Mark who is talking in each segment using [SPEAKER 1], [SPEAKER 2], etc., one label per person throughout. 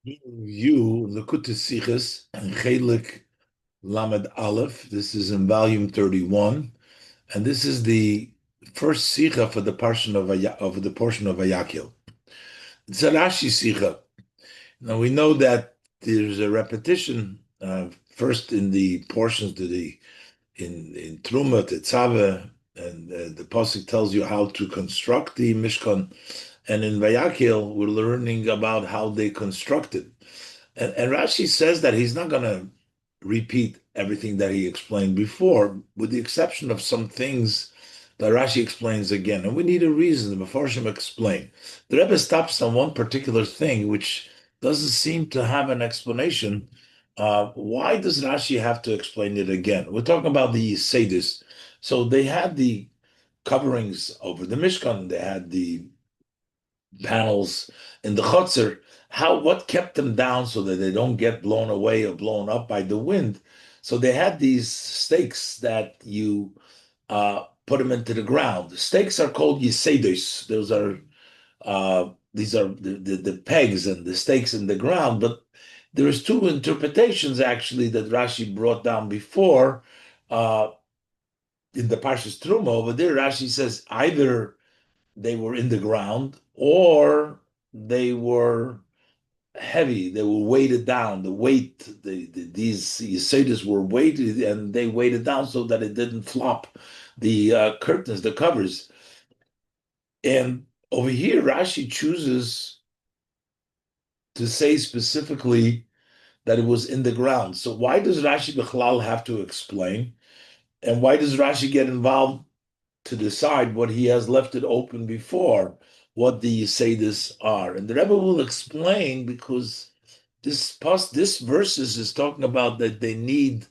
[SPEAKER 1] You Likutei Sichos and Chelik Lamed Aleph. This is in volume 31, and this is the first Sicha for the portion of Vayakhel. It's a Rashi Sicha. Now we know that there's a repetition first in the portions to the in Truma Tetzave, and the pasuk tells you how to construct the Mishkan, and in Vayakhel we're learning about how they constructed. And Rashi says that he's not going to repeat everything that he explained before, with the exception of some things that Rashi explains again. And we need a reason. The Mefarshim explain. The Rebbe stops on one particular thing, which doesn't seem to have an explanation. Why does Rashi have to explain it again? We're talking about the Sedis. So they had the coverings over the Mishkan. They had the panels in the chutzner. What kept them down so that they don't get blown away or blown up by the wind? So they had these stakes that you put them into the ground. The stakes are called yisedos. Those are these are the pegs and the stakes in the ground. But there's two interpretations actually that Rashi brought down before uh, in the Parshas Truma. Over there, Rashi says either they were in the ground or they were heavy. They were weighted down. The weight, these Yesodis were weighted and they weighted down so that it didn't flop the curtains, the covers. And over here, Rashi chooses to say specifically that it was in the ground. So why does Rashi Bechlal have to explain? And why does Rashi get involved to decide what he has left it open before, what the Yesodis are? And the Rebbe will explain because this verses is talking about that they need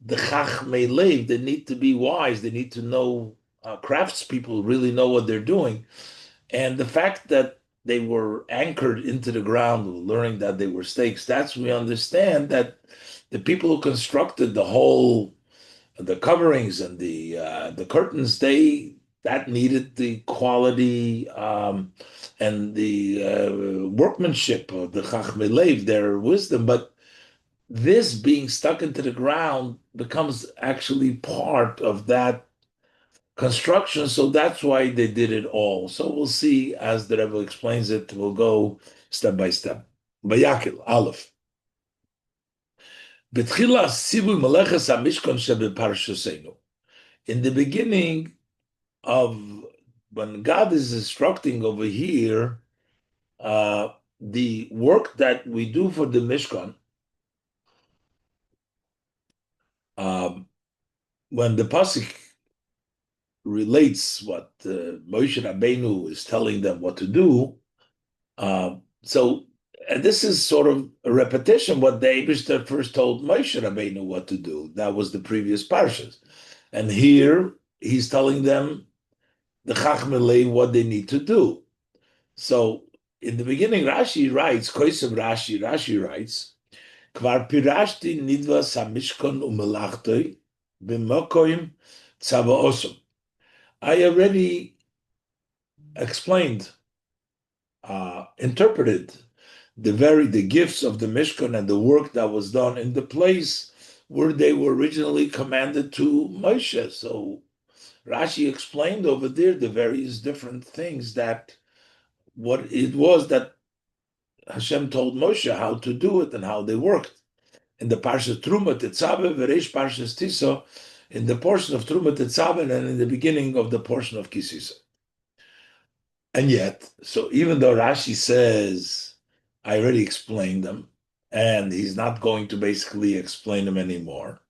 [SPEAKER 1] the chachmei lev. They need to be wise. They need to know. Craftspeople really know what they're doing, and the fact that they were anchored into the ground, learning that they were stakes. That's we understand that the people who constructed the coverings and the curtains, they that needed the quality and the workmanship of the Chachmei Lev, their wisdom. But this being stuck into the ground becomes actually part of that construction. So that's why they did it all. So we'll see as the Rebbe explains it. We'll go step by step. Vayakhel, Aleph. Betchila sivui meleches hamishkan shebeparshasenu. In the beginning of when God is instructing over here, the work that we do for the Mishkan, um, when the pasuk relates what Moshe Rabbeinu is telling them what to do, so and this is sort of a repetition what the Eibishter first told Moshe Rabbeinu what to do. That was the previous parshas, and here he's telling them the Chachmei what they need to do. So in the beginning, Rashi writes, Koisev Rashi writes, Kvar pirashti nidvas hamishkon umelachtoi b'mokoim tzavaosom. I already explained, interpreted the gifts of the Mishkan and the work that was done in the place where they were originally commanded to Moshe. So Rashi explained over there the various different things that what it was that Hashem told Moshe how to do it and how they worked. In the Parsha Truma Tetzave, Veresh Parshas Tiso, in the portion of Truma Tetzave, and in the beginning of the portion of Kisisa. And yet, so even though Rashi says, I already explained them, and he's not going to basically explain them anymore.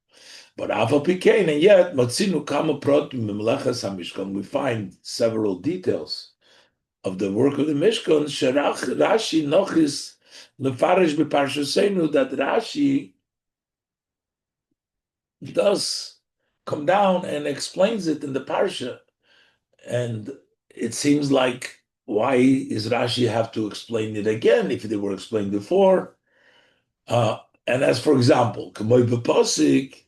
[SPEAKER 1] But Aval Pikein, and yet, Matzinu Kama Protim Mimlechas HaMishkan, we find several details of the work of the Mishkan, Sherach Rashi Nochis Lefarish B'Parshasenu, that Rashi does come down and explains it in the Parsha. And it seems like, why is Rashi have to explain it again if they were explained before? And as for example, Kamoy B'Posik,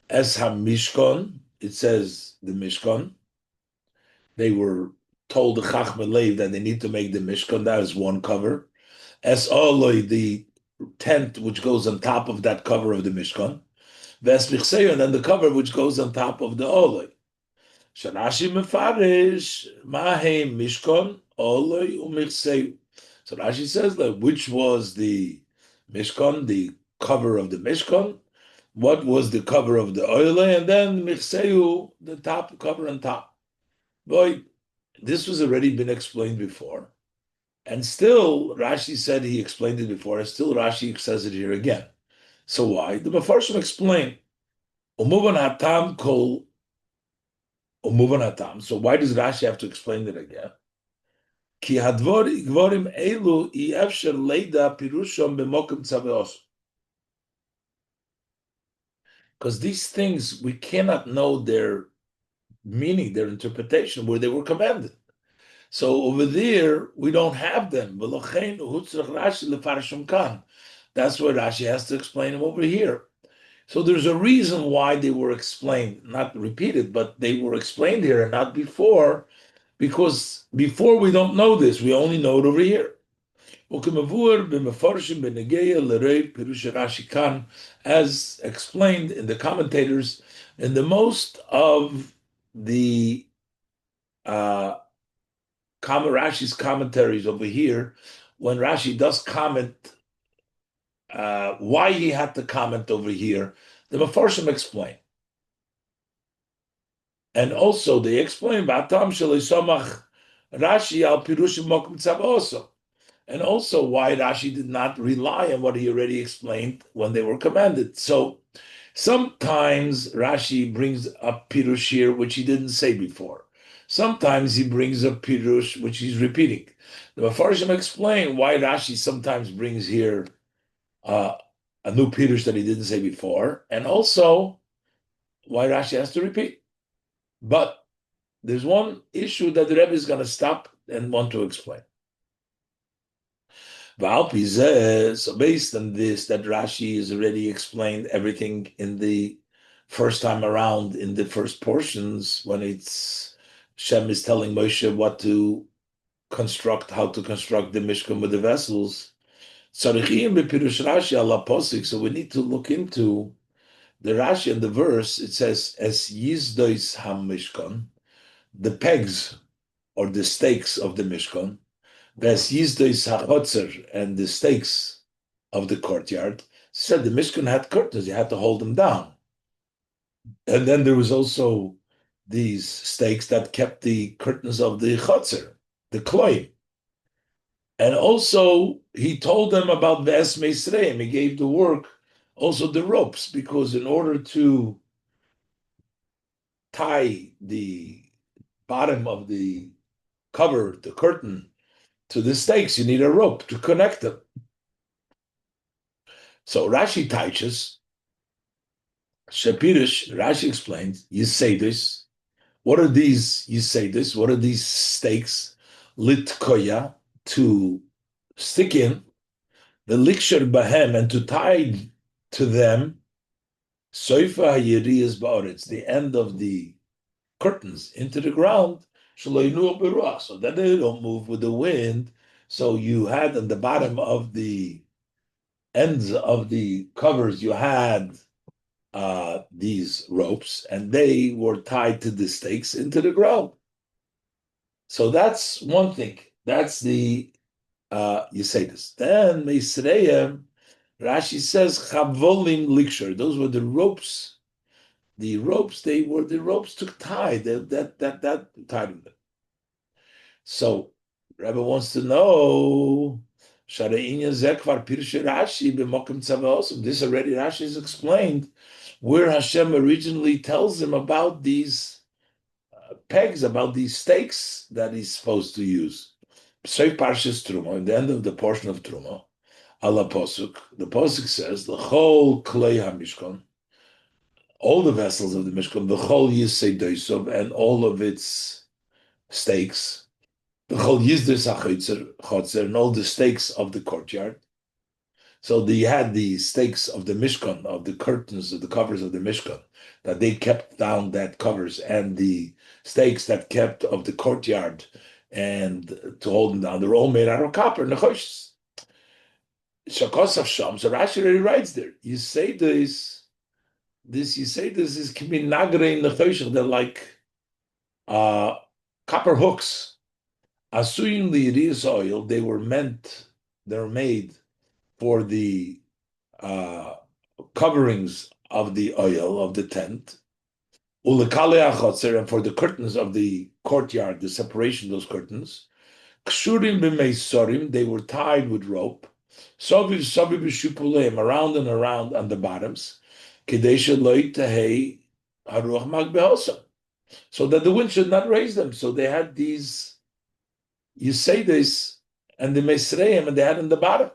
[SPEAKER 1] Es HaMishkan, it says the Mishkan, they were told the Chachmei Lev that they need to make the Mishkan, that is one cover. As Oloi, the tent which goes on top of that cover of the Mishkan, and then the cover which goes on top of the Oloi. Sharashi mefarish mahe Mishkan Oloi umichseu. So Rashi says that which was the Mishkan, the cover of the Mishkan, what was the cover of the Oloi, and then michseu, the top cover on top. Boy, this was already been explained before. And still, Rashi said he explained it before, and still Rashi says it here again. So why? The Mefarshim explain, Umuvan Hatam kol Umuvan Hatam. So why does Rashi have to explain it again? Ki hadvorim elu efsher leida pirushom b'mokim tzaveos. Because these things, we cannot know their meaning, their interpretation, where they were commanded. So over there, we don't have them. That's why Rashi has to explain them over here. So there's a reason why they were explained, not repeated, but they were explained here and not before, because before we don't know this, we only know it over here. As explained in the commentators, in the most of the Rashi's commentaries over here, when Rashi does comment why he had to comment over here, the Mefarshim explain. And also they explain Batam Shalisomach Rashi al Pirushim Mokum Tzav also. And also why Rashi did not rely on what he already explained when they were commanded. So sometimes Rashi brings up Pirush here, which he didn't say before. Sometimes he brings up Pirush, which he's repeating. The Mefarshim explain why Rashi sometimes brings here a new Pirush that he didn't say before, and also why Rashi has to repeat. But there's one issue that the Rebbe is going to stop and want to explain. So based on this, that Rashi has already explained everything in the first time around, in the first portions, when it's Shem is telling Moshe what to construct, how to construct the Mishkan with the vessels. So we need to look into the Rashi and the verse. It says, "As Yizdois HaMishkan," the pegs or the stakes of the Mishkan, "As Yizdois HaChotzer," and the stakes of the courtyard. Said the Mishkan had curtains; you had to hold them down, and then there was also these stakes that kept the curtains of the Chotzer, the Kloim. And also, he told them about Ves Meisreim. He gave the work, also the ropes, because in order to tie the bottom of the cover, the curtain, to the stakes, you need a rope to connect them. So Rashi teaches, Shapirish, Rashi explains, you say this. What are these, you say this, what are these stakes? Litkoya, to stick in, the liksher bahem, and to tie to them, soifa yiriyas ba'oretz, the end of the curtains into the ground, so that they don't move with the wind. So you had at the bottom of the ends of the covers, you had these ropes, and they were tied to the stakes into the ground. So that's one thing. That's the you say this. Then Meisreim, Rashi says chavolim liksher. Those were the ropes. The ropes, they were the ropes to tie that tied them. So Rebbe wants to know. This already Rashi has explained where Hashem originally tells him about these pegs, about these stakes that he's supposed to use. Seif Parshas Truma, in the end of the portion of Truma, Allah Posuk, the Posuk says, the whole Klei HaMishkan, all the vessels of the Mishkan, the whole Yisei Doisov, and all of its stakes, the whole Yizdes HaChotzer, and all the stakes of the courtyard. So they had the stakes of the Mishkan, of the curtains, of the covers of the Mishkan, that they kept down that covers, and the stakes that kept of the courtyard, and to hold them down. They're all made out of copper, nechoshes. Shakos of Sham. So Rashi already writes there. You say you say this is Kimin Nagre in the Choshech. They're like uh, copper hooks. Asuyin li'irias oil. They're made for the uh, coverings of the oil of the tent. Ulekale achotzer, and for the curtains of the courtyard, the separation of those curtains. Kshurim b'meisorim, they were tied with rope. Soviv soviv b'shupuleim, around and around on the bottoms. Kedesha loy tahei haruach magbehosa, so that the wind should not raise them. So they had these, you say this, and the mesreim, and they had in the bottom.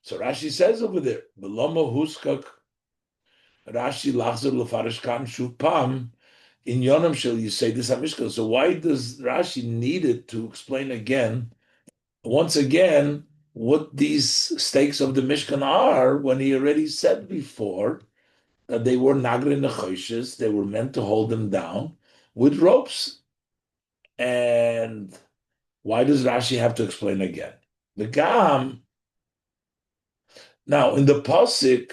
[SPEAKER 1] So Rashi says over there, Belomo huskak Rashi lachzer lefarish kan shupam in Yonam shel you say this Hamishkan. So why does Rashi need it to explain again, once again, what these stakes of the Mishkan are, when he already said before that they were nagre nechoshes, they were meant to hold them down with ropes? And why does Rashi have to explain again? The Gam, now in the Pasuk,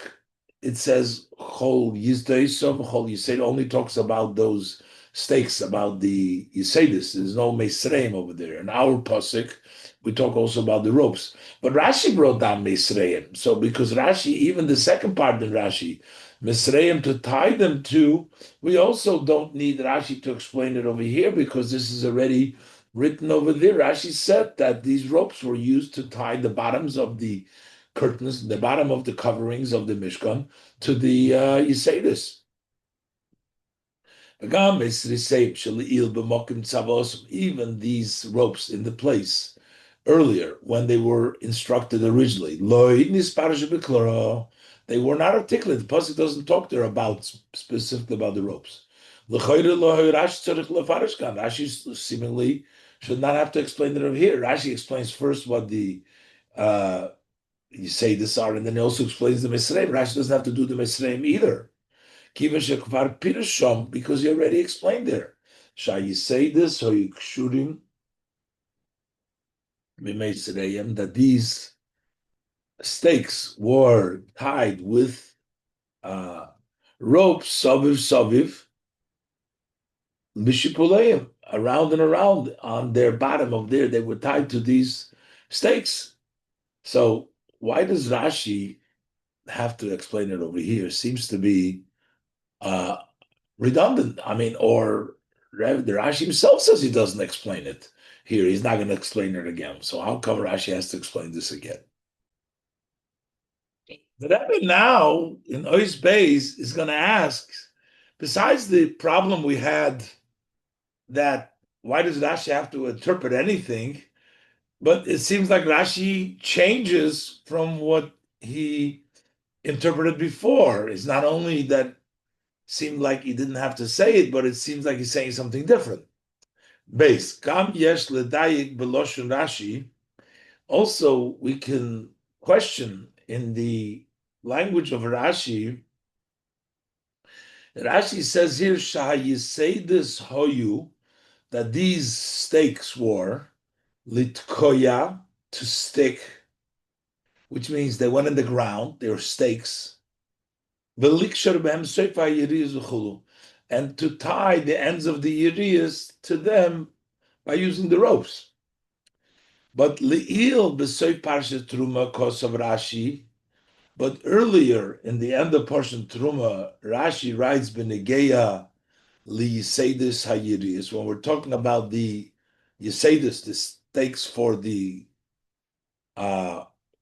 [SPEAKER 1] it says Chol Yizdeisom, Chol Yisrael only talks about those stakes, about the Yisaidis. There's no Mesreim over there. In our Pasuk, we talk also about the ropes. But Rashi brought down Mesreim. So because Rashi, even the second part in Rashi, Mesreim to tie them to, we also don't need Rashi to explain it over here because this is already written over there. Rashi said that these ropes were used to tie the bottoms of the curtains, the bottom of the coverings of the Mishkan, to the Yisaidis. Even these ropes in the place earlier, when they were instructed originally, they were not articulate. The pasuk doesn't talk there about specifically about the ropes. Rashi seemingly should not have to explain it over here. Rashi explains first what the you say this are, and then he also explains the Mesreim. Rashi doesn't have to do the Mesreim either. Because he already explained there. Shall you say this, or you kshurim that these stakes were tied with ropes, saviv, mishipuleim, around and around on their bottom of there, they were tied to these stakes. So why does Rashi have to explain it over here? Seems to be uh, redundant. I mean, or the Rashi himself says he doesn't explain it here. He's not going to explain it again. So how come Rashi has to explain this again? The Rebbe now in Ois Beis is going to ask, besides the problem we had that why does Rashi have to interpret anything? But it seems like Rashi changes from what he interpreted before. It's not only that seemed like he didn't have to say it, but it seems like he's saying something different. Base kam yesh ledayik beloshon Rashi. Also, we can question in the language of Rashi. Rashi says here shahayiseidus hoyu, that these stakes were litkoya, to stick, which means they went in the ground. They were stakes. Velikshar behem seifa yiriyas v'chulu, and to tie the ends of the yiriyas to them by using the ropes. But li'il b'soy parsha truma kosav Rashi. But earlier in the end of Parshat Truma, Rashi writes b'negeya liyiseidus hayiriyas. When we're talking about the yiseidus, the stakes for the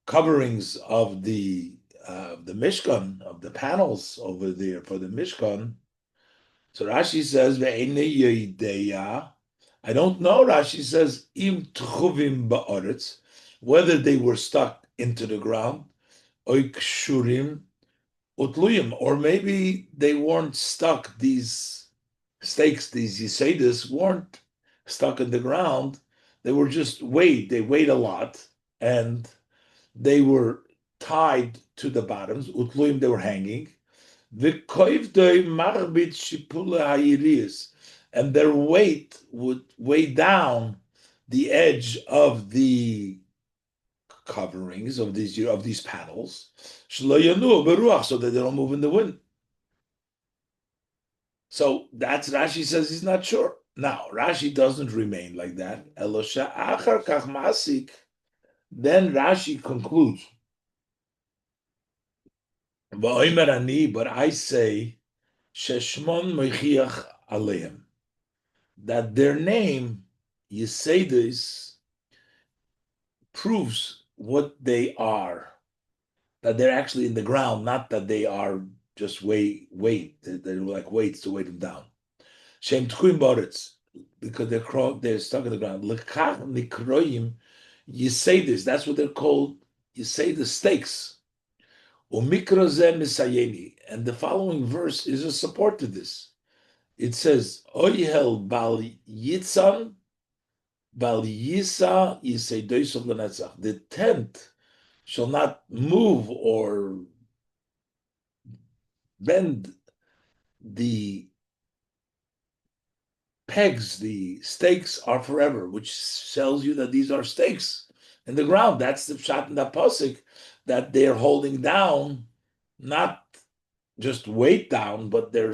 [SPEAKER 1] coverings of the Mishkan, of the panels over there for the Mishkan. So Rashi says, I don't know, Rashi says, im tchuvim ba'aretz, whether they were stuck into the ground, oy kshurim utluyim, or maybe they weren't stuck, these stakes, these yisaidis, weren't stuck in the ground, they were just they weighed a lot, and they were tied to the bottoms, utluyim, they were hanging, and their weight would weigh down the edge of the coverings of these panels, so that they don't move in the wind. So that's Rashi says he's not sure. Now Rashi doesn't remain like that. Elosha achar kach masik. Then Rashi concludes, but I say sheshmon mechiach aleim, that their name Yesedis proves what they are, that they're actually in the ground, not that they are just weight. They're like weights to weight them down. Shem tchuim boretz, because they're stuck in the ground. Lekach nikroyim Yesedis, that's what they're called. Yesedis stakes. Umikroze misayeni, and the following verse is a support to this. It says, Oyhel bal yitzan bal yisa yisedois of lenetzach. The tent shall not move or bend the pegs, the stakes are forever, which tells you that these are stakes in the ground. That's the pshat in the pasuk, that they're holding down, not just weight down, but they're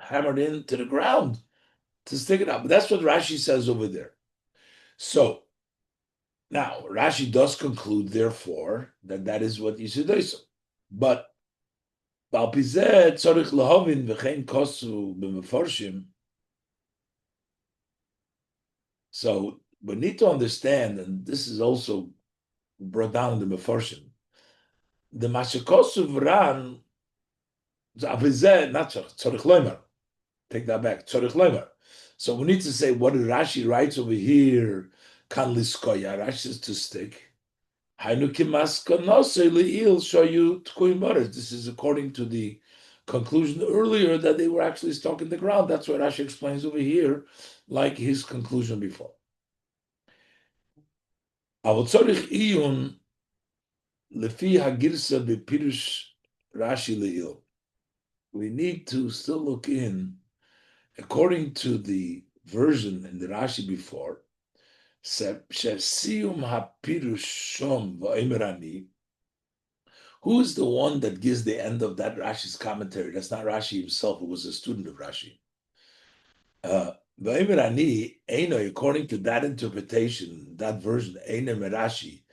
[SPEAKER 1] hammered into the ground to stick it up. But that's what Rashi says over there. So now Rashi does conclude, therefore, that that is what Yisudoiso. But so we need to understand, and this is also brought down in the Meforshim, the Mashikosuv Ran, not Tzorich Loimer, take that back, Tzorich Loimer. So we need to say, what Rashi writes over here, Kan Liskoya, Rashi says to stick. This is according to the conclusion earlier that they were actually stuck in the ground. That's what Rashi explains over here, like his conclusion before. We need to still look in, according to the version in the Rashi before, who is the one that gives the end of that Rashi's commentary? That's not Rashi himself, it was a student of Rashi. According to that interpretation, that version, Rashi,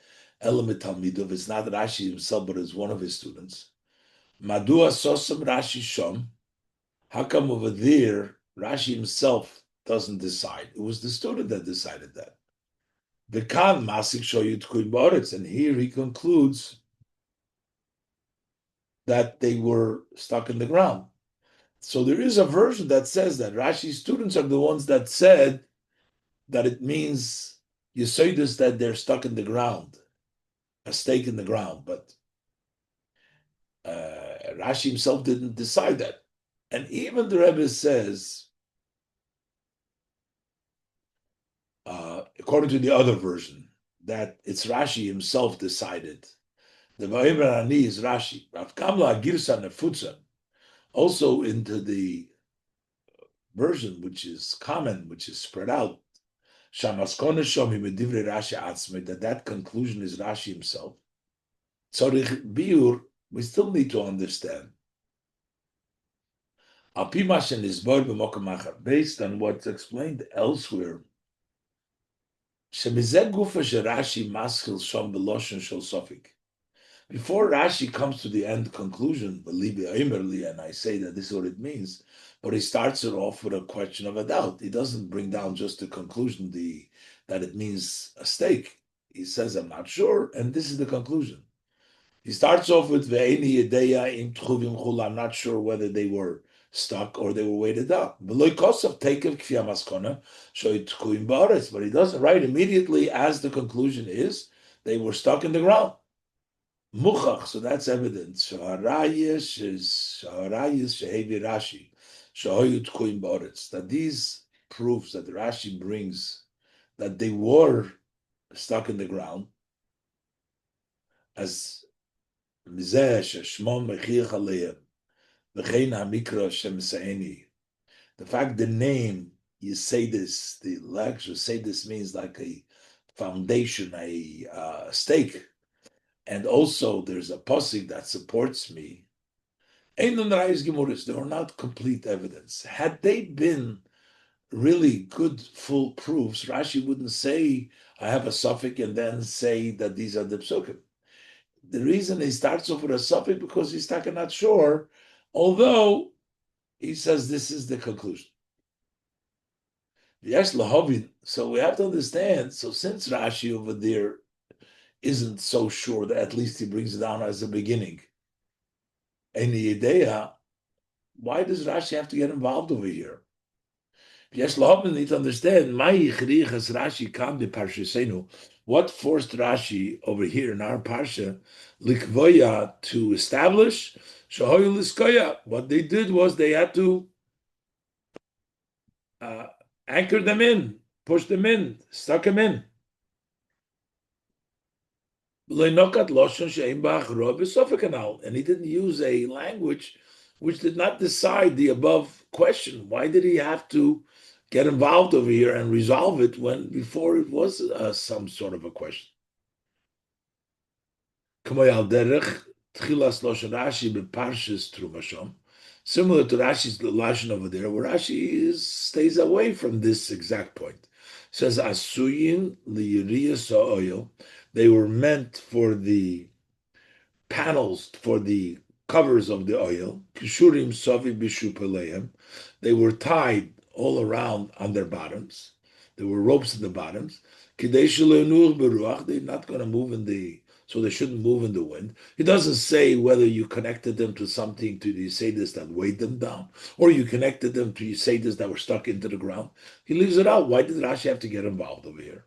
[SPEAKER 1] it's not Rashi himself, but it's one of his students. Madua Sosam Rashi Shom. How come over there Rashi himself doesn't decide? It was the student that decided that. The Khan Masik Shoyut Kuin Boretz, and here he concludes that they were stuck in the ground. So there is a version that says that Rashi's students are the ones that said that it means Yesodis, that they're stuck in the ground, a stake in the ground. But Rashi himself didn't decide that. And even the Rebbe says, according to the other version, that it's Rashi himself decided. The Vayakhel Ani is Rashi. Rav Kamla Girsa Nefutza, also into the version which is common, which is spread out, Shamaskona Shomi Medivre Rashi Atzme, that conclusion is Rashi himself. Tzorich Biur, we still need to understand. Based on what's explained elsewhere, before Rashi comes to the end conclusion, and I say that this is what it means, but he starts it off with a question of a doubt. He doesn't bring down just the conclusion, that it means a stake. He says, I'm not sure, and this is the conclusion. He starts off with I'm not sure whether they were stuck or they were weighted up. But he doesn't write immediately as the conclusion is, they were stuck in the ground. Muchach, so that's evidence. That these proofs that Rashi brings that they were stuck in the ground, as the fact the name, you say this, the lecture say this means like a foundation, a stake, and also there's a posik that supports me. Einon Rayis Gemuris, they were not complete evidence. Had they been really good, full proofs, Rashi wouldn't say, I have a suffix, and then say that these are the psukim. The reason he starts off with a suffix because he's not sure, although he says this is the conclusion. Yes, lahavin. So we have to understand. So since Rashi over there isn't so sure that at least he brings it down as a beginning, any idea, why does Rashi have to get involved over here? Yes, lahavin need to understand. Rashi kam de parshasenu. What forced Rashi over here in our parsha likvoya to establish shahoyu liskoya? What they did was they had to uh, anchor them in, push them in, stuck them in. And he didn't use a language which did not decide the above question. Why did he have to get involved over here and resolve it when before it was some sort of a question? Similar to Rashi's lashon over there, where stays away from this exact point. It says asuyin liyiriyas oil. They were meant for the panels, for the covers of the oil. Kishurim savi bishupaleim. They were tied all around on their bottoms. There were ropes in the bottoms. Kadesh le'nuch beruach. They're not going to move in the, so they shouldn't move in the wind. He doesn't say whether you connected them to something, to the Yesodis that weighed them down, or you connected them to Yesodis that were stuck into the ground. He leaves it out. Why did Rashi have to get involved over here?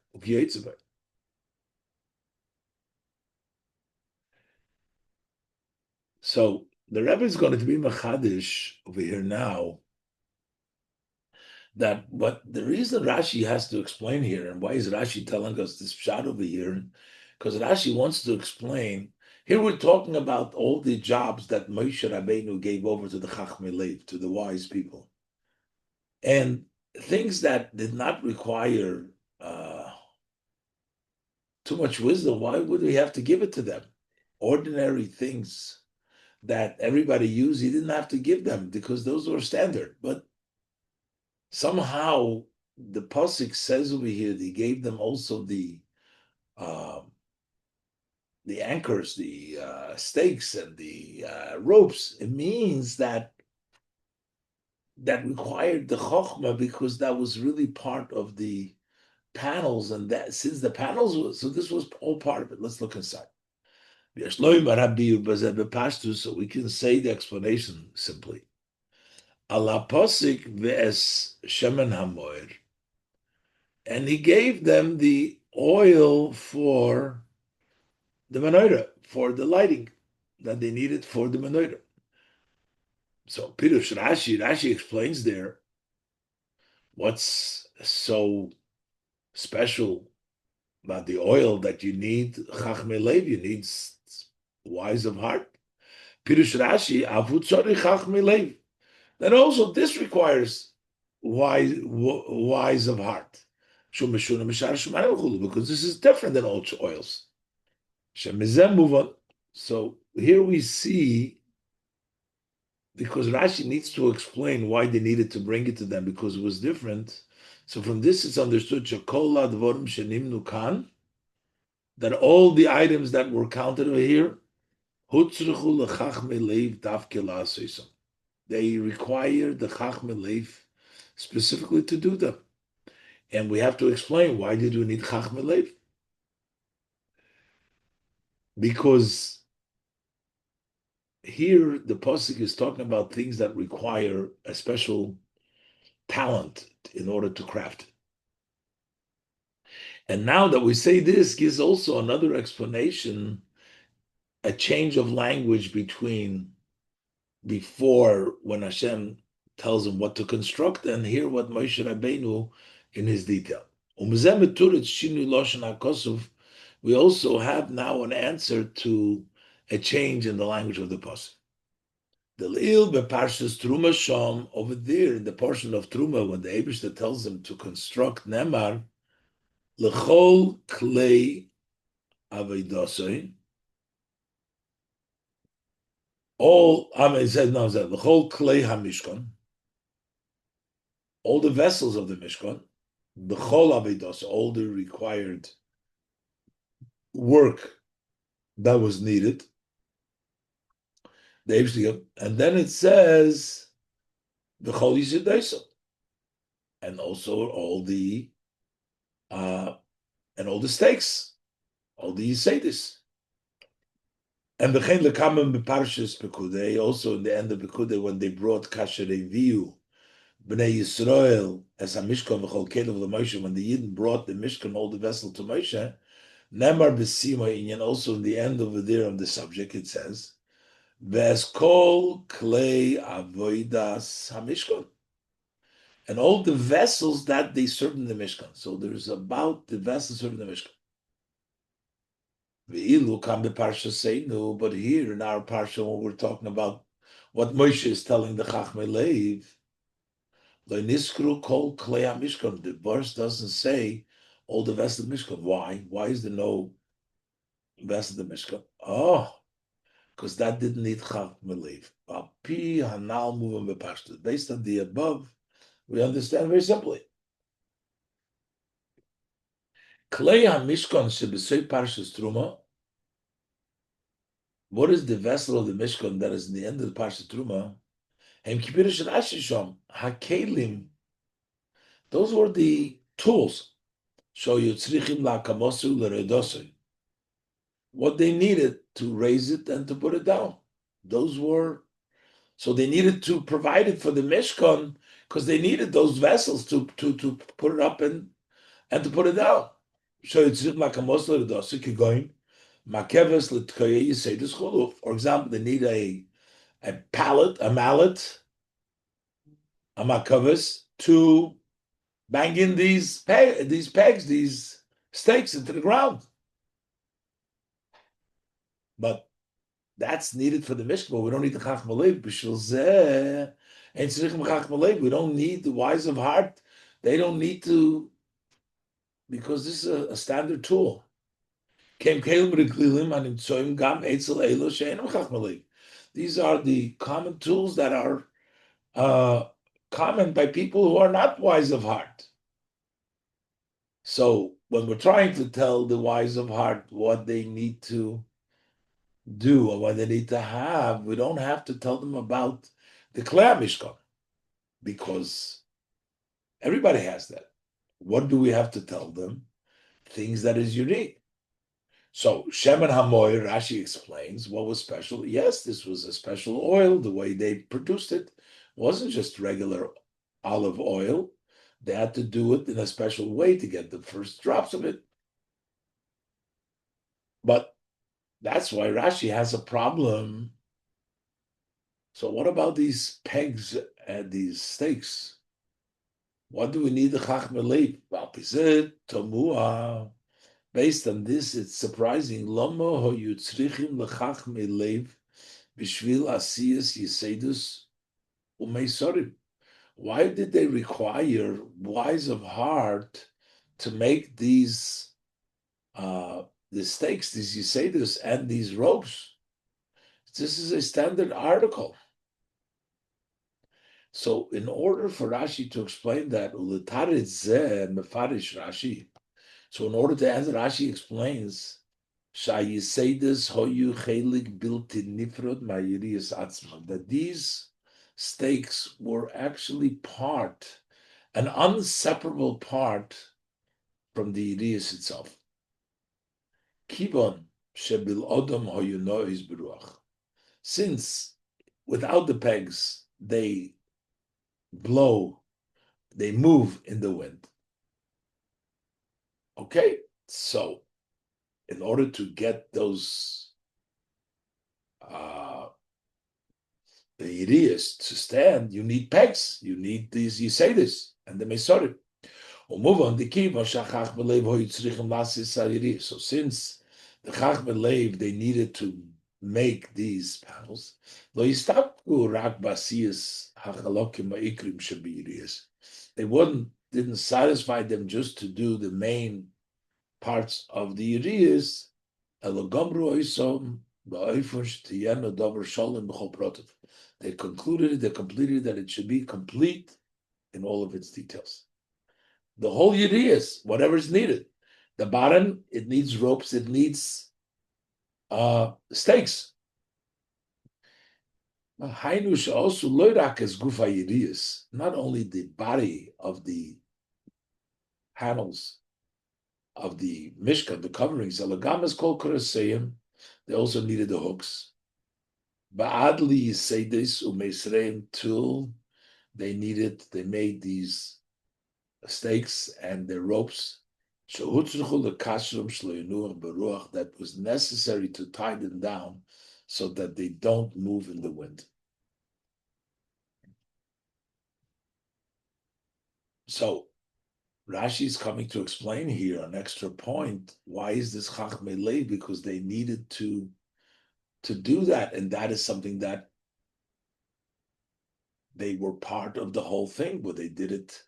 [SPEAKER 1] So the Rebbe is going to be machadish over here now that what the reason Rashi has to explain here, and why is Rashi telling us this shot over here? Because Rashi wants to explain. Here we're talking about all the jobs that Moshe Rabbeinu gave over to the Chachmei Lev, to the wise people, and things that did not require too much wisdom. Why would we have to give it to them? Ordinary things that everybody used, he didn't have to give them because those were standard. But somehow the pasuk says over here he gave them also uh, the anchors, the stakes, and the ropes. It means that required the chokhmah because that was really part of the panels, and that since the panels was, so this was all part of it. Let's look inside. So we can say the explanation simply. Ala posik ve'es shemen hamoir, and he gave them the oil for the menorah, for the lighting that they needed for the menorah. So Pirush Rashi explains there what's so special about the oil that you need Chachmei Lev, you need wise of heart. Pirush Rashi Avu Tzorich Chachmei Lev. Then also this requires wise of heart. Because this is different than all oils. So here we see, because Rashi needs to explain why they needed to bring it to them, because it was different. So from this it's understood that all the items that were counted over here, they require the Chachmei Lev specifically to do them. And we have to explain, why did we need Chachmei Lev? Because here the pasuk is talking about things that require a special talent in order to craft it. And now that we say this gives also another explanation, a change of language between before when Hashem tells him what to construct, and here what Moshe Rabbeinu in his detail. We also have now an answer to a change in the language of the pasuk. The Leil beparshas Truma Shom, over there in the portion of Truma, when the Eibishter tells him to construct Nemar, L'chol klei avedosei. All, it says, no, it says, l'chol klei hamishkan. All the vessels of the Mishkan, l'chol avedosei, all the required work that was needed. And then it says, l'chol yisideso. And also uh, all the stakes, all the yisedis. And v'chein lekamim beparshas Pekudei, also in the end of Pekudei, when they brought kasher reviu, Bnei Yisrael, as a Mishkan v'chol kelev l'Moshe, when the Yidden brought the Mishkan, all the vessel to Moshe, Nemar b'sima inyan, also in the end over there of the subject, it says, V'es kol klei avoidas hamishkan, and all the vessels that they serve in the Mishkan. So there's about the vessels serving the Mishkan. V'ilu kam beparsha seinu, but here in our parsha, when we're talking about what Moshe is telling the Chachmei Leiv, lo niskru kol klei hamishkan. The verse doesn't say all the vessels of the Mishkan. Why? Why is there no vessel of the Mishkan? Oh, because that didn't need Chachmei Leiv. Pi hanal muvim beparsha. Based on the above, we understand very simply. Klei hamishkan shebesei parshas truma. What is the vessel of the Mishkan that is in the end of the Parsha Truma? Hem kipirish rashisham hakelim. Those were the tools. So yitzrichim lakamosu leredosei. What they needed to raise it and to put it down. Those were, so they needed to provide it for the Mishkan because they needed those vessels to put it up and to put it down. So yitzrichim lakamosu leredosei kigoin. Makeves l'tkoye yisedus chulu. For example, they need a pallet, a mallet, a makaves, to bang in these pegs, these stakes into the ground. But that's needed for the Mishkan. But we don't need the Chachmei Leiv. B'shul zeh, and tzrichim Chachmei Leiv. We don't need the wise of heart. They don't need to, because this is a standard tool. These are the common tools that are common by people who are not wise of heart. So when we're trying to tell the wise of heart what they need to do or what they need to have, we don't have to tell them about the Klei Mishkan, because everybody has that. What do we have to tell them? Things that is unique. So Shemen Hamoy, Rashi explains what was special. Yes, this was a special oil. The way they produced it wasn't just regular olive oil. They had to do it in a special way to get the first drops of it. But that's why Rashi has a problem. So what about these pegs and these stakes? What do we need the Chachmei Leiv? Based on this, it's surprising. Lama ho yutzrichim lechachmei leiv b'shvil asiyas yisedus umeisorim. Why did they require wise of heart to make these the stakes, these yisedus, and these ropes? This is a standard article. So, in order for Rashi to explain that, uletarit zeh mefarish Rashi. So in order to answer, Rashi explains, that these stakes were actually an inseparable part from the Yiriyas itself. Since without the pegs, they move in the wind. Okay, so in order to get those the Yiriyas to stand, you need pegs, you need these Yisedis and the Mesorim. So since the Chachmei Leiv, they needed to make these panels, they didn't satisfy them just to do the main parts of the Yiriyas, Elogomru Oisom, Ba'oifush Tiyeno Dover Sholem B'chol Protiv. They concluded it, they completed that it should be complete in all of its details. The whole Yiriyas, whatever is needed. The bottom, it needs ropes, it needs stakes. Hainush also loirak as gufa Yiriyas, not only the body of the panels of the Mishkan, the coverings, Elagam is called Kuraseyim. They also needed the hooks. Ba'adli Yiseidis Umeisreim Tul, they made these stakes and their ropes. That was necessary to tie them down so that they don't move in the wind. So Rashi is coming to explain here an extra point. Why is this Chachmei Lev? Because they needed to do that, and that is something that they were part of the whole thing. But they did it.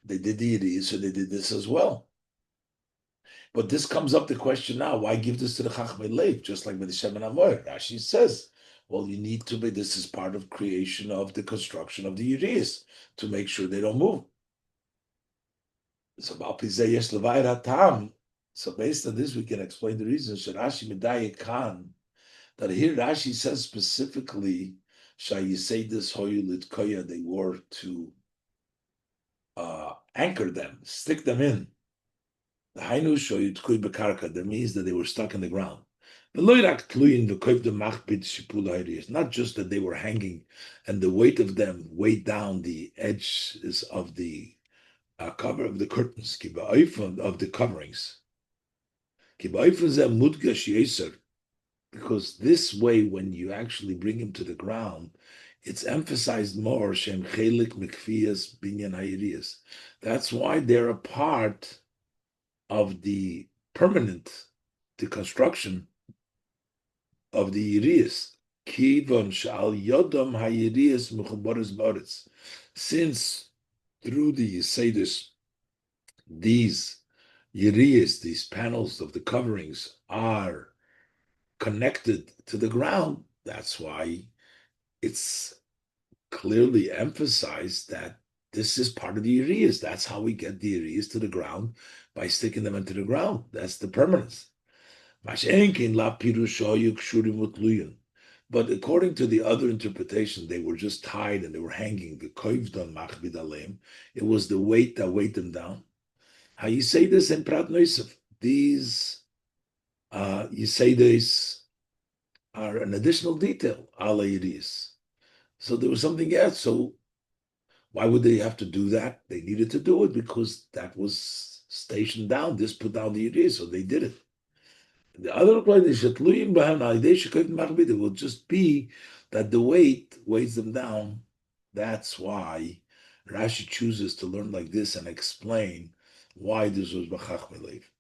[SPEAKER 1] They did the Yidis, so they did this as well. But this comes up the question now: why give this to the Chachmei Lev? Just like with the Shem and Amoy, Rashi says, well, you need to be. This is part of creation of the construction of the Yidis to make sure they don't move. So So based on this, we can explain the reason. Rashi Medayek Khan, that here Rashi says specifically, Shayiseidis Hoyu Litkoya, they were to anchor them, stick them in. The Hainu Shoyu Tkui Bekarka, that means that they were stuck in the ground. Not just that they were hanging and the weight of them weighed down the edges of the cover of the curtains, of the coverings. Because this way, when you actually bring him to the ground, it's emphasized more. Shem chelik mikfiyas binyan hayiriyas. That's why they're a part of the permanent, the construction of the yiriyas. Kivon shal yodom hayiriyas mechuboris boris. Since through the Yisaidis, these yiriyas, these panels of the coverings, are connected to the ground. That's why it's clearly emphasized that this is part of the Urias. That's how we get the Urias to the ground, by sticking them into the ground. That's the permanence. But according to the other interpretation, they were just tied and they were hanging. It was the weight that weighed them down. How you say this in Prat Noisef? These you say this are an additional detail, ala Yidis. So there was something else. So why would they have to do that? They needed to do it because that was stationed down. This put down the Yidis, so they did it. The other point is that it will just be that the weight weighs them down. That's why Rashi chooses to learn like this and explain why this was B'chachmei Lev.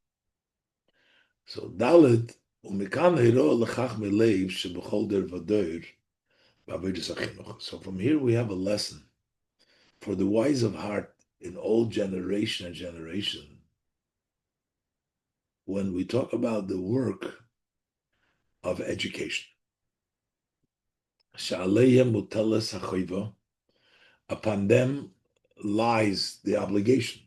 [SPEAKER 1] So Dalet umikan hiro lechachmei Lev shebechol der vadoir. So from here we have a lesson for the wise of heart in all generation and generation. When we talk about the work of education, upon them lies the obligation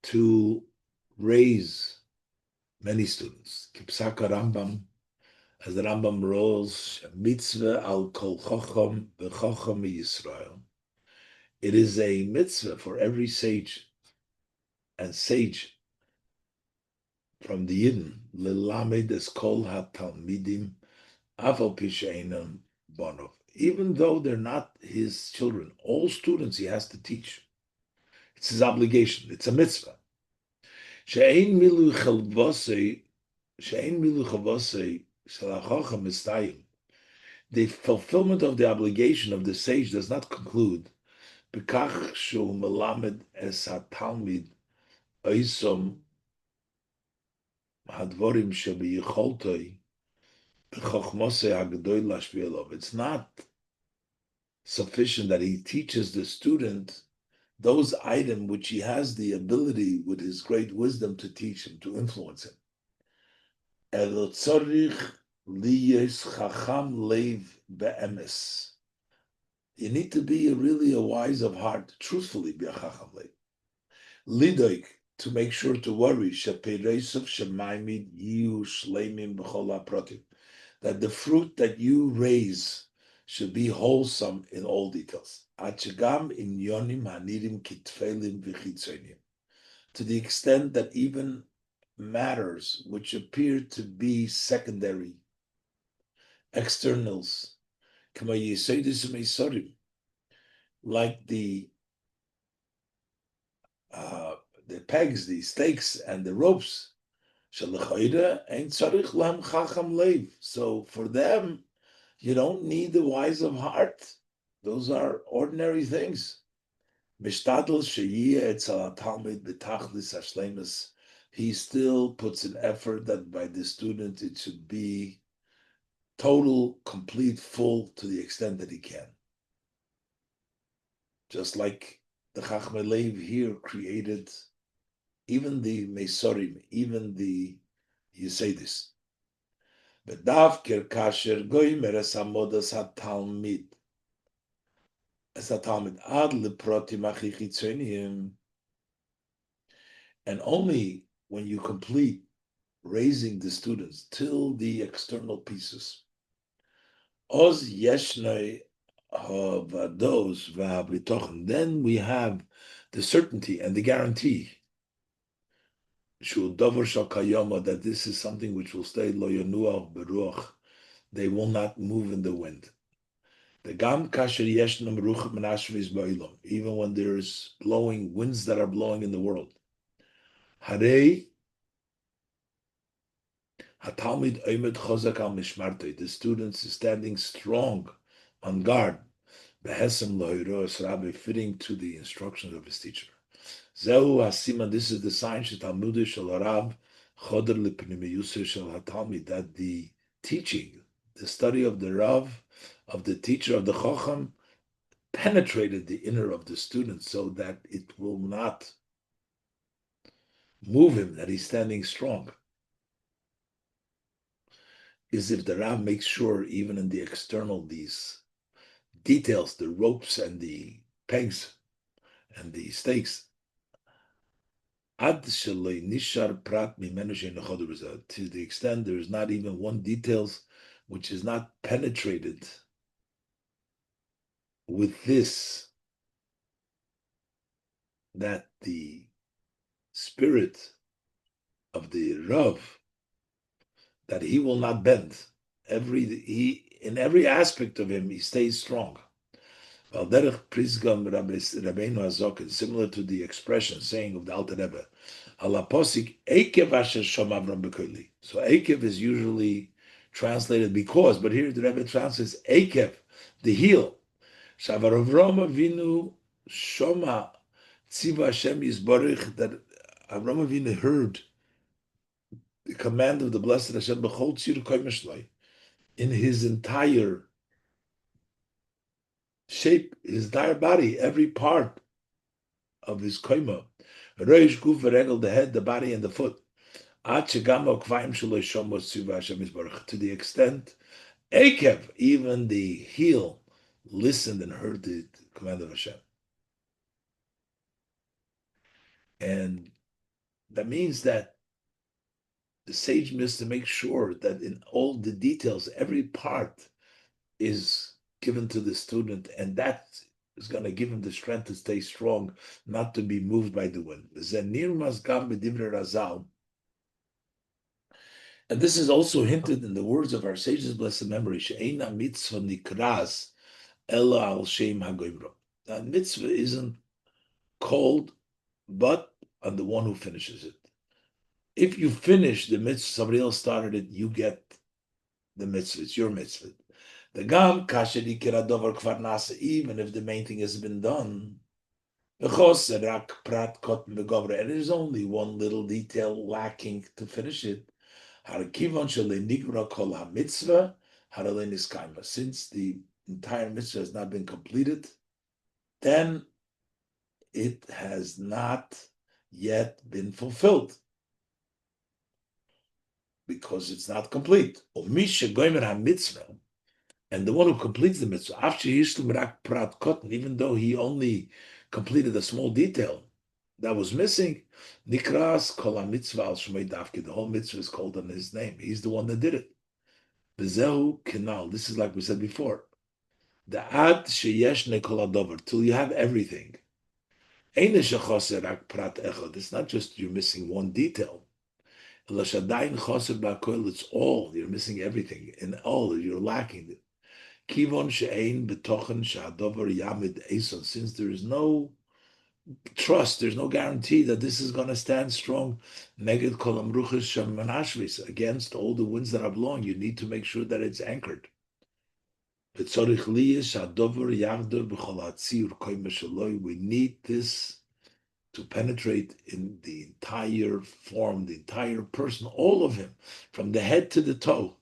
[SPEAKER 1] to raise many students. Kipsaka Rambam, as the Rambam rules, mitzvah al kol chacham v'chacham Yisrael. It is a mitzvah for every sage and sage from the Yidden, lelamed es kol ha-talmidim afal pisheinam bonov. Even though they're not his children, all students he has to teach. It's his obligation. It's a mitzvah. She'ein milu chalvosei the fulfillment of the obligation of the sage does not conclude bekach shu melamed es hatalmid oisom hadvorim shebiyicholtoi b'chochmosei hagdoy lashvielov. It's not sufficient that he teaches the student those items which he has the ability with his great wisdom to teach him, to influence him. Elo tzorich liyes chacham leiv be'emes. You need to be really a wise of heart, truthfully be a chacham leiv. Lidoik, to make sure to worry, shepereisov shemaimid yiu shleimim b'chol haprotim, that the fruit that you raise should be wholesome in all details. Achegam in yonim hanirim kitfelim v'chitzonim, to the extent that even matters which appear to be secondary, externals, like the pegs, the stakes, and the ropes. So for them, you don't need the wise of heart. Those are ordinary things. He still puts an effort that by the student it should be total, complete, full to the extent that he can. Just like the Chachmei Lev here created even the Mesorim, even the Yesedis. Bedavker kasher goimer es hamodas hatalmid. Es hatalmid ad leprotim achichitzoniim. And only when you complete raising the students till the external pieces. Oz yeshnoi havados v'habitochen. Then we have the certainty and the guarantee that this is something which will stay lo yanuach beruach. They will not move in the wind. The gam kasher yeshnam ruach menashvis ba'ilom. Even when there's blowing winds that are blowing in the world. Harei hatalmid oimed chozak al mishmartei. The students is standing strong on guard. Behesem lohiros Rabbi, fitting to the instructions of his teacher. Zehu hasiman. This is the sign shetalmudish shel Rab choder lepnimiyuser shel hatalmid, that the teaching, the study of the Rav, of the teacher of the Chacham, penetrated the inner of the student so that it will not move him, that he's standing strong. Is if the Rav makes sure, even in the external, these details, the ropes and the pegs and the stakes, to the extent there is not even one details which is not penetrated with this, that the spirit of the Rav, that he will not bend. In every aspect of him, he stays strong. Similar to the expression saying of the Alter Rebbe, so Ekev is usually translated because, but here the Rebbe translates Ekev, the heel. Vinu Shoma Tziva Hashem Yisborich, that Avraham Avinu heard the command of the blessed Hashem B'chol Tzir Koimeshloi, in his entire shape, his entire body, every part of his koima, Reish Guf V'Regel, the head, the body, and the foot, Ad Shegam Okvaim Shaloi Shomo Tziva Hashem Yisborich, to the extent Ekev, even the heel, listened and heard the command of Hashem. And that means that the sage must to make sure that in all the details, every part is given to the student, and that is going to give him the strength to stay strong, not to be moved by the wind. And this is also hinted in the words of our sage's blessed memory, She'eina mitzvah nikras ela al shem hagoimro. That mitzvah isn't called but on the one who finishes it. If you finish the mitzvah, somebody else started it, you get the mitzvah. It's your mitzvah. The gam kasheri kiradover kvarnasa, even if the main thing has been done, and there's only one little detail lacking to finish it. Since the entire mitzvah has not been completed, then it has not yet been fulfilled because it's not complete. And the one who completes the mitzvah, even though he only completed a small detail that was missing, nikras kol mitzvah al shmei dafke. The whole mitzvah is called on his name. He's the one that did it. Bezehu kenal. This is like we said before. The ad sheyesh nekol adover, till you have everything. It's not just you're missing one detail. It's all. You're missing everything. In all, you're lacking. Since there is no trust, there's no guarantee that this is going to stand strong against all the winds that are blowing. You need to make sure that it's anchored. We need this to penetrate in the entire form, the entire person, all of him, from the head to the toe.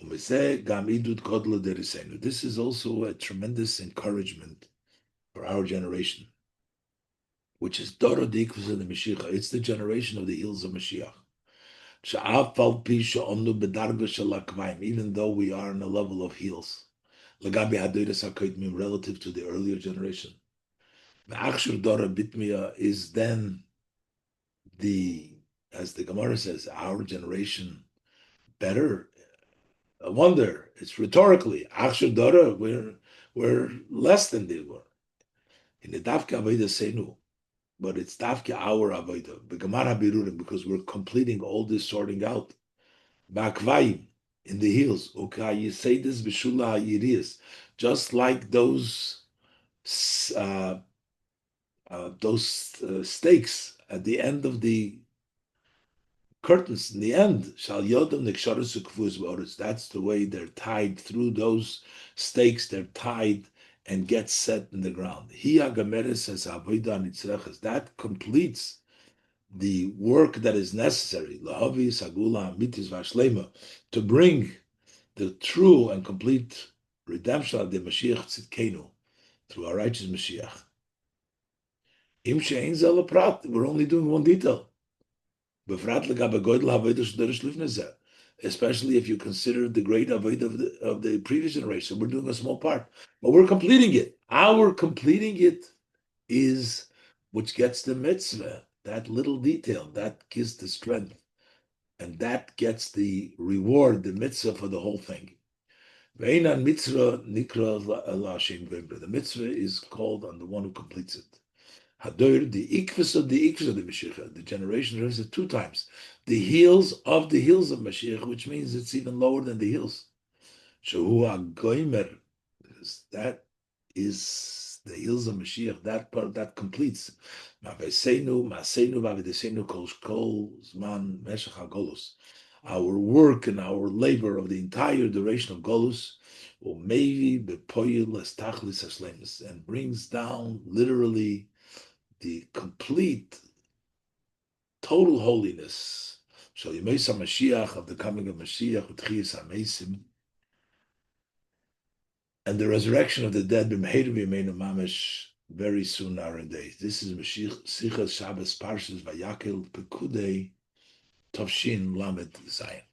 [SPEAKER 1] This is also a tremendous encouragement for our generation, which is Dora Dikvus of the Mashiach. It's the generation of the heels of Mashiach. Even though we are in a level of heels, relative to the earlier generation. Dora Bitmiya is then as the Gemara says, our generation better. I wonder, it's rhetorically. Achshur Dora, we're less than they were. In the Dafka Avodah Senu, but it's Dafka our Avodah, Begamar HaBirurim, because we're completing all this sorting out. Ba'akvayim, in the heels. Okay, you say this B'shula HaYiriyas, just like those stakes at the end of the curtains in the end. That's the way they're tied through those stakes. They're tied and get set in the ground. That completes the work that is necessary to bring the true and complete redemption of the Mashiach Tzidkenu through our righteous Mashiach. We're only doing one detail. Especially if you consider the great avodah of the previous generation. We're doing a small part, but we're completing it. Our completing it is which gets the mitzvah, that little detail, that gives the strength, and that gets the reward, the mitzvah for the whole thing. The mitzvah is called on the one who completes it. The ikvus of the Mashiach, the generation is it 2 times. The heels of Mashiach, which means it's even lower than the heels. Shehu HaGoimer, that is the heels of Mashiach, that part that completes. Our work and our labor of the entire duration of Golus, and brings down literally the complete, total holiness. Shall Yemesa Mashiach, of the coming of Mashiach, Utchias HaMeisim, and the resurrection of the dead, B'mheir B'yameinu Mamish, very soon nowadays. This is Mashiach Sichos Shabbos Parshas Vayakhel Pekudei Tovshin Lamed Zayin.